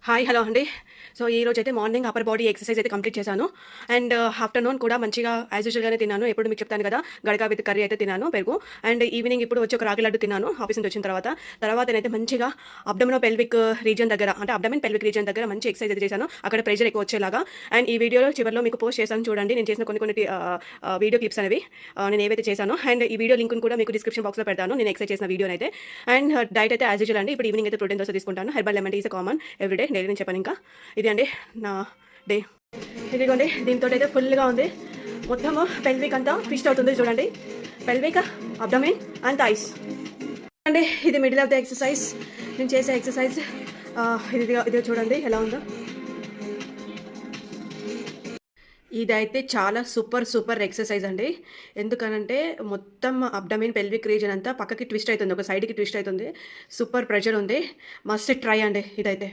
Hi hello అండి. So ఈరోజు అయితే మార్నింగ్ అప్పర్ బాడీ ఎక్సర్సైజ్ అయితే కంప్లీట్ చేశాను. అండ్ ఆఫ్టర్నూన్ కూడా మంచిగా యాజ్ యూజువల్గానే తిన్నాను. ఎప్పుడు మీకు చెప్తాను కదా, గడక విత్ కర్రీ అయితే తిన్నాను, పెరుగు. అండ్ ఈవినింగ్ ఇప్పుడు వచ్చి ఒక రాగి లడ్డు తిన్నాను ఆఫీస్ నుంచి వచ్చిన తర్వాత నేనైతే మంచిగా అబ్డమినో పెల్విక్ రీజన్ దగ్గర, అంటే అబ్డమిన్ పెల్విక్ రీజన్ దగ్గర మంచి ఎక్సర్సైజ్ అయితే చేశాను, అక్కడ ప్రెషర్ ఎక్కువ వచ్చేలాగా. అండ్ ఈ వీడియోలో చివరిలో మీకు పోస్ట్ చేశాను చూడండి, నేను చేసిన కొన్ని వీడియో క్లిప్స్ అనేవి నేను ఏవైతే చేశాను. అండ్ ఈ వీడియో లింక్ కూడా మీకు డిస్క్రిప్షన్ బాక్స్లో పెడతాను, నేను ఎక్సర్సైజ్ చేసిన వీడియో అయితే. అండ్ డైట్ అయితే యాజ్ యూజువల్ అండి. ఇప్పుడు ఈవినింగ్ అయితే ప్రోటీన్ దోశ తీసుకుంటాను. Herbal lemon tea is common everyday, daily నేను చెప్పాను. ఇంకా ఇది అండి నా డే. ఇదిగోండి, దీంతో అయితే ఫుల్గా ఉంది. మొత్తము పెల్విక్ అంతా ట్విస్ట్ అవుతుంది చూడండి. పెల్విక్, అబ్డమిన్ అండ్ థైస్ అండి. ఇది మిడిల్ ఆఫ్ ద ఎక్సర్సైజ్, నేను చేసే ఎక్సర్సైజ్. ఇది చూడండి ఎలా ఉందో. ఇదైతే చాలా సూపర్ ఎక్సర్సైజ్ అండి. ఎందుకనంటే మొత్తం అబ్డమిన్ పెల్విక్ రీజన్ అంతా పక్కకి ట్విస్ట్ అవుతుంది, ఒక సైడ్కి ట్విస్ట్ అవుతుంది. సూపర్ ప్రెషర్ ఉంది, మస్ట్ ట్రై అండి ఇదైతే.